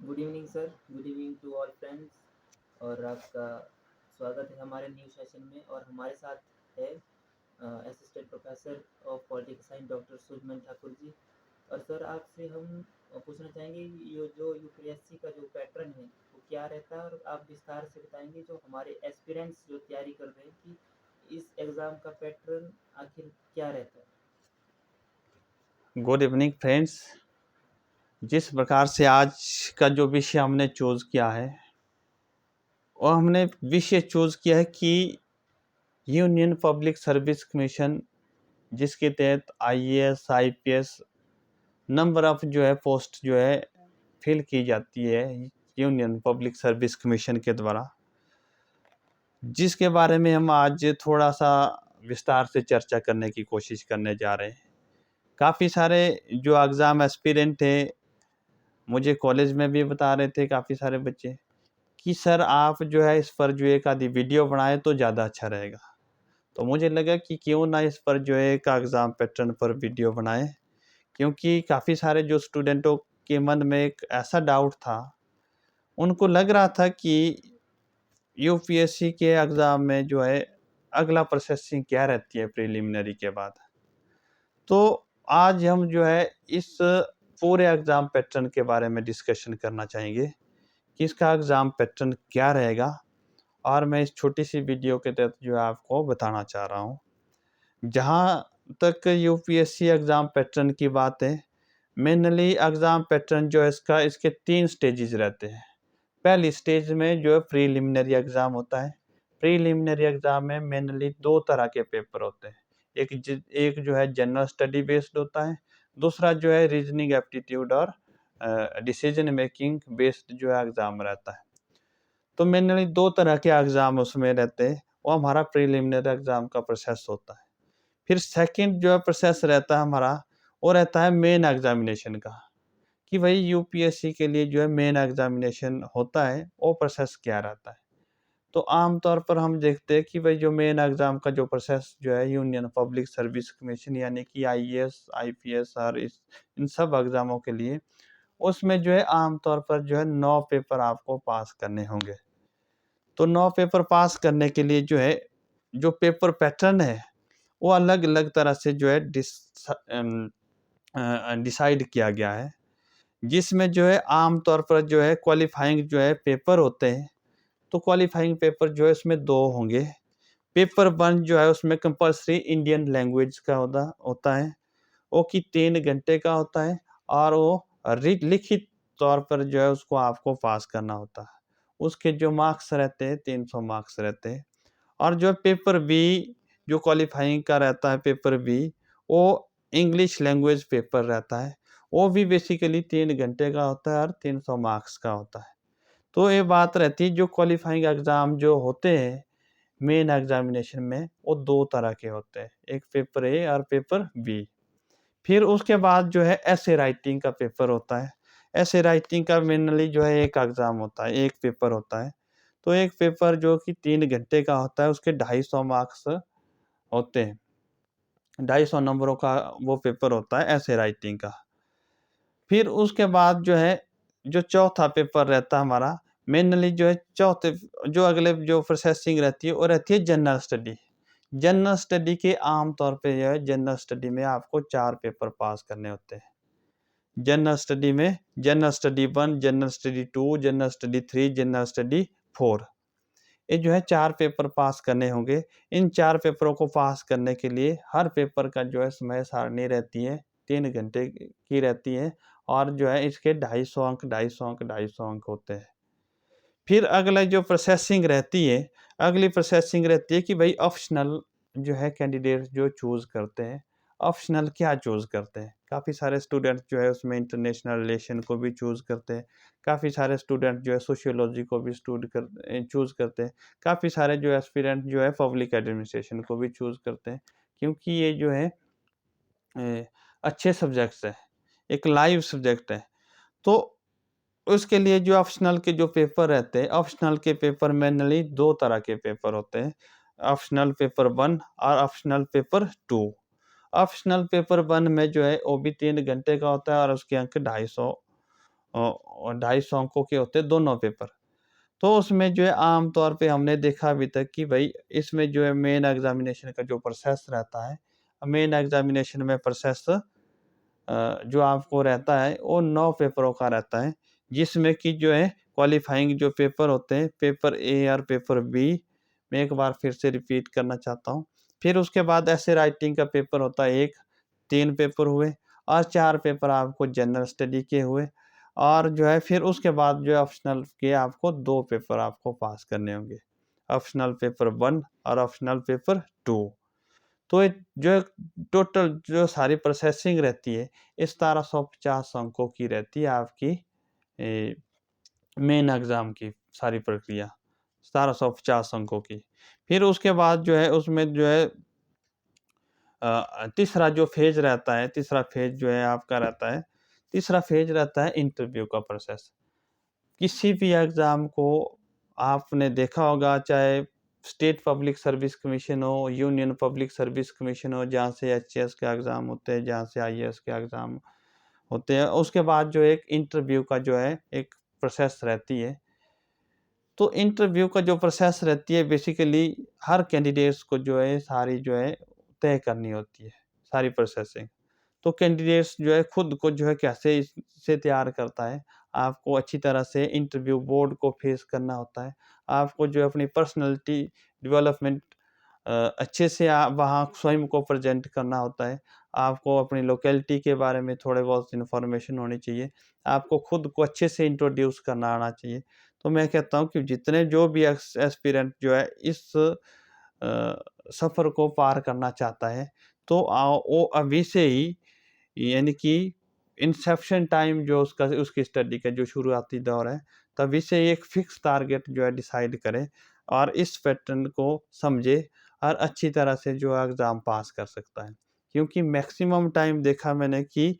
Good evening sir, good evening to all friends. और आपका स्वागत है हमारे न्यू सेशन में। और हमारे साथ है assistant professor of political science doctor Sujman Thakur ji. और सर आपसे हम पूछना चाहेंगे ये जो यूपीएससी का जो पैटर्न है वो क्या रहता है, और आप विस्तार से बताएंगे जो हमारे एस्पिरेंट्स जो तैयारी कर रहे हैं कि इस एग्ज़ाम का पैटर्न आखिर क्या रहता है। Good evening friends. जिस प्रकार से आज का जो विषय हमने चूज़ किया है वो हमने विषय चूज़ किया है कि यूनियन पब्लिक सर्विस कमीशन, जिसके तहत आईएएस आईपीएस नंबर ऑफ जो है पोस्ट जो है फिल की जाती है यूनियन पब्लिक सर्विस कमीशन के द्वारा, जिसके बारे में हम आज थोड़ा सा विस्तार से चर्चा करने की कोशिश करने जा रहे हैं। काफ़ी सारे जो एग्ज़ाम एस्पिरेंट थे मुझे कॉलेज में भी बता रहे थे काफ़ी सारे बच्चे कि सर आप जो है इस पर जो एक आधी वीडियो बनाए तो ज़्यादा अच्छा रहेगा। तो मुझे लगा कि क्यों ना इस पर जो है एक एग्ज़ाम पैटर्न पर वीडियो बनाए, क्योंकि काफ़ी सारे जो स्टूडेंटों के मन में एक ऐसा डाउट था, उनको लग रहा था कि यूपीएससी के एग्ज़ाम में जो है अगला प्रोसेसिंग क्या रहती है प्रिलिमिनरी के बाद। तो आज हम जो है इस पूरे एग्ज़ाम पैटर्न के बारे में डिस्कशन करना चाहेंगे कि इसका एग्ज़ाम पैटर्न क्या रहेगा, और मैं इस छोटी सी वीडियो के तहत जो है आपको बताना चाह रहा हूँ। जहाँ तक यूपीएससी एग्ज़ाम पैटर्न की बात है, मेनली एग्ज़ाम पैटर्न जो है इसके 3 स्टेजेस रहते हैं। पहली स्टेज में जो है प्रीलिमिनरी एग्ज़ाम होता है। प्रीलिमिनरी एग्ज़ाम में मेनली 2 तरह के पेपर होते हैं। एक जो है जनरल स्टडी बेस्ड होता है, दूसरा जो है रीजनिंग एप्टीट्यूड और डिसीजन मेकिंग बेस्ड जो है एग्ज़ाम रहता है। तो मेनली 2 तरह के एग्ज़ाम उसमें रहते हैं, वो हमारा प्रीलिमिनरी एग्ज़ाम का प्रोसेस होता है। फिर सेकंड जो है प्रोसेस रहता है हमारा, वो रहता है मेन एग्ज़ामिनेशन का, कि भाई यूपीएससी के लिए जो है मेन एग्ज़ामिनेशन होता है, वो प्रोसेस क्या रहता है। तो आम तौर पर हम देखते हैं कि भाई जो मेन एग्ज़ाम का जो प्रोसेस जो है यूनियन पब्लिक सर्विस कमीशन यानी कि आईएएस, आईपीएस और इन सब एग्ज़ामों के लिए, उसमें जो है आम तौर पर जो है 9 पेपर आपको पास करने होंगे। तो 9 पेपर पास करने के लिए जो है, जो पेपर पैटर्न है, वो अलग-अलग तरह से जो है डिसाइड किया गया है। जिसमें जो है आम तौर पर जो है क्वालीफाइंग जो है पेपर होते हैं, तो क्वालीफाइंग पेपर जो है उसमें 2 होंगे। पेपर 1 जो है उसमें कंपल्सरी इंडियन लैंग्वेज का होता है, वो कि 3 घंटे का होता है, और वो लिखित तौर पर जो है उसको आपको पास करना होता है। उसके जो मार्क्स रहते हैं 300 मार्क्स रहते हैं। और जो पेपर बी जो क्वालीफाइंग का रहता है पेपर बी, वो इंग्लिश लैंग्वेज पेपर रहता है। वो भी बेसिकली 3 घंटे का होता है और 300 मार्क्स का होता है। तो ये बात रहती है, जो क्वालीफाइंग एग्ज़ाम जो होते हैं मेन एग्ज़ामिनेशन में, वो 2 तरह के होते हैं, एक पेपर ए और पेपर बी। फिर उसके बाद जो है ऐसे राइटिंग का पेपर होता है। ऐसे राइटिंग का मेनली जो है एक एग्ज़ाम होता है, एक पेपर होता है। तो एक पेपर जो कि 3 घंटे का होता है, उसके 250 मार्क्स होते हैं। 250 नंबरों का वो पेपर होता है ऐसे राइटिंग का। फिर उसके बाद जो है, जो चौथा पेपर रहता है हमारा, मेनली जो है चौथे जो अगले जो प्रोसेसिंग रहती है, वो रहती है जनरल स्टडी। जनरल स्टडी के आम तौर पे जो है जनरल स्टडी में आपको 4 पेपर पास करने होते हैं। जनरल स्टडी में general study 1, general study 2, general study 3, general study 4। ये जो है 4 पेपर पास करने होंगे। इन 4 पेपरों को पास करने के लिए हर पेपर का जो है समय सारणी रहती है, 3 घंटे की रहती है, और जो है इसके 250 अंक, 250 अंक, 250 अंक होते हैं। फिर अगला जो प्रोसेसिंग रहती है, अगली प्रोसेसिंग रहती है कि भाई ऑप्शनल जो है कैंडिडेट जो चूज़ करते हैं। ऑप्शनल क्या चूज़ करते हैं? काफ़ी सारे स्टूडेंट जो है उसमें इंटरनेशनल रिलेशन को भी चूज़ करते हैं। काफ़ी सारे स्टूडेंट जो है सोशियोलॉजी को भी चूज़ करते हैं। काफ़ी सारे जो एस्पिरेंट जो है पब्लिक एडमिनिस्ट्रेशन को भी चूज़ करते हैं। क्योंकि ये जो है अच्छे सब्जेक्ट्स हैं, एक लाइव सब्जेक्ट है। तो उसके लिए जो ऑप्शनल के जो पेपर रहते हैं, ऑप्शनल के पेपर मेनली 2 तरह के पेपर होते हैं। ऑप्शनल पेपर 1 और ऑप्शनल पेपर 2। ऑप्शनल पेपर 1 में जो है वो भी 3 घंटे का होता है और उसके अंक 250 और 250 अंकों के होते हैं दोनों पेपर। तो उसमें जो है आम तौर पे हमने देखा अभी तक कि भाई इसमें जो है मेन एग्ज़ामिनेशन का जो प्रोसेस रहता है, मेन एग्ज़ामिनेशन में प्रोसेस जो आपको रहता है वो 9 पेपरों का रहता है, जिसमें कि जो है क्वालीफाइंग जो पेपर होते हैं, पेपर ए और पेपर बी, मैं एक बार फिर से रिपीट करना चाहता हूँ। फिर उसके बाद ऐसे राइटिंग का पेपर होता है 1, 3 पेपर हुए और 4 पेपर आपको जनरल स्टडी के हुए और जो है फिर उसके बाद जो है ऑप्शनल के आपको 2 पेपर आपको पास करने होंगे। ऑप्शनल पेपर 1 और ऑप्शनल पेपर 2। तो ये जो है टोटल जो सारी प्रोसेसिंग रहती है, ये 1750 अंकों की रहती है आपकी मेन एग्ज़ाम की सारी प्रक्रिया, 1750 अंकों की। फिर उसके बाद जो है उसमें जो है तीसरा जो फ़ेज़ रहता है, तीसरा फ़ेज़ जो है आपका रहता है, तीसरा फ़ेज़ रहता है इंटरव्यू का प्रोसेस। किसी भी एग्ज़ाम को आपने देखा होगा, चाहे स्टेट पब्लिक सर्विस कमीशन हो, यूनियन पब्लिक सर्विस कमीशन हो, जहाँ से एचएएस के एग्ज़ाम होते हैं, जहाँ से आईएएस के एग्ज़ाम होते हैं। उसके बाद जो एक इंटरव्यू का जो है एक प्रोसेस रहती है। तो इंटरव्यू का जो प्रोसेस रहती है बेसिकली हर कैंडिडेट्स को जो है सारी जो है तय करनी होती है, सारी प्रोसेसिंग। तो कैंडिडेट्स जो है खुद को जो है कैसे इसे तैयार करता है, आपको अच्छी तरह से इंटरव्यू बोर्ड को फेस करना होता है। आपको जो है अपनी पर्सनैलिटी डेवलपमेंट अच्छे से वहाँ स्वयं को प्रेज़ेंट करना होता है। आपको अपनी लोकेलिटी के बारे में थोड़े बहुत इन्फॉर्मेशन होनी चाहिए। आपको खुद को अच्छे से इंट्रोड्यूस करना आना चाहिए। तो मैं कहता हूँ कि जितने जो भी एस्पिरेंट जो है इस सफ़र को पार करना चाहता है, तो वो अभी से ही यानी कि इंसेप्शन टाइम जो उसका उसकी स्टडी का जो शुरुआती दौर है, तभी से एक फ़िक्स टारगेट जो है डिसाइड करे और इस पैटर्न को समझे और अच्छी तरह से जो है एग्ज़ाम पास कर सकता है। क्योंकि मैक्सिमम टाइम देखा मैंने कि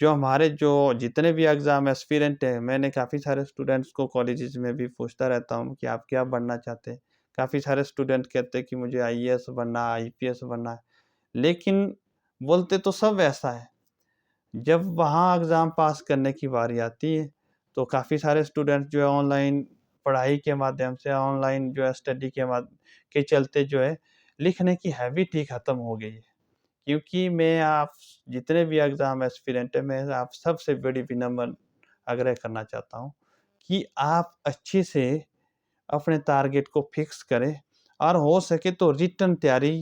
जो हमारे जो जितने भी एग्ज़ाम एस्पिरेंट हैं, मैंने काफ़ी सारे स्टूडेंट्स को कॉलेजेस में भी पूछता रहता हूँ कि आप क्या बनना चाहते हैं? काफ़ी सारे स्टूडेंट कहते हैं कि मुझे आईएएस बनना है, आईपीएस बनना है। लेकिन बोलते तो सब ऐसा है। जब वहाँ एग्ज़ाम पास करने की बारी आती है, तो काफ़ी सारे स्टूडेंट जो है ऑनलाइन पढ़ाई के माध्यम से ऑनलाइन जो है स्टडी के चलते जो है लिखने की हैबिट ही ख़त्म हो गई है। क्योंकि मैं आप जितने भी एग्ज़ाम एस्पिरेंट हैं, मैं आप सबसे बड़ी विनम्र आग्रह करना चाहता हूँ कि आप अच्छे से अपने टारगेट को फ़िक्स करें और हो सके तो रिटन तैयारी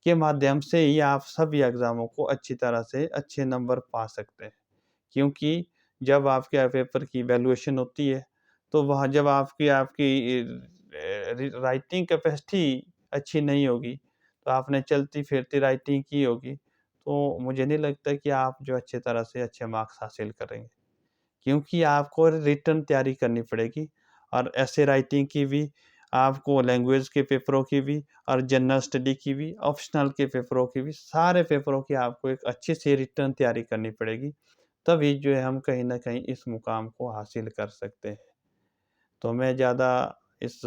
के माध्यम से ही आप सभी एग्ज़ामों को अच्छी तरह से अच्छे नंबर पा सकते हैं। क्योंकि जब आपके पेपर की इवैल्यूएशन होती है, तो वहाँ जब आपकी आपकी राइटिंग कैपेसिटी अच्छी नहीं होगी, तो आपने चलती-फिरती राइटिंग की होगी, तो मुझे नहीं लगता कि आप जो अच्छी तरह से अच्छे मार्क्स हासिल करेंगे। क्योंकि आपको रिटन तैयारी करनी पड़ेगी और ऐसे राइटिंग की भी, आपको लैंग्वेज के पेपरों की भी और जनरल स्टडी की भी, ऑप्शनल के पेपरों की भी, सारे पेपरों की आपको एक अच्छी सी रिटन तैयारी करनी पड़ेगी। तभी जो है हम कहीं न कहीं इस मुकाम को हासिल कर सकते हैं। तो मैं ज़्यादा इस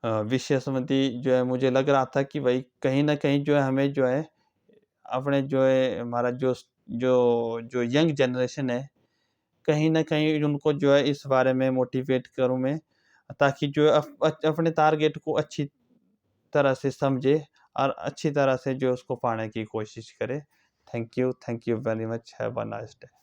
विषय संबंधी जो है मुझे लग रहा था कि भई कहीं न कहीं जो है हमें जो है अपने जो है हमारा जो यंग जनरेशन है, कहीं न कहीं उनको जो है इस बारे में मोटिवेट करूँ मैं, ताकि जो है अपने टारगेट को अच्छी तरह से समझे और अच्छी तरह से जो है उसको पाने की कोशिश करे। Thank you very much. Have a nice day.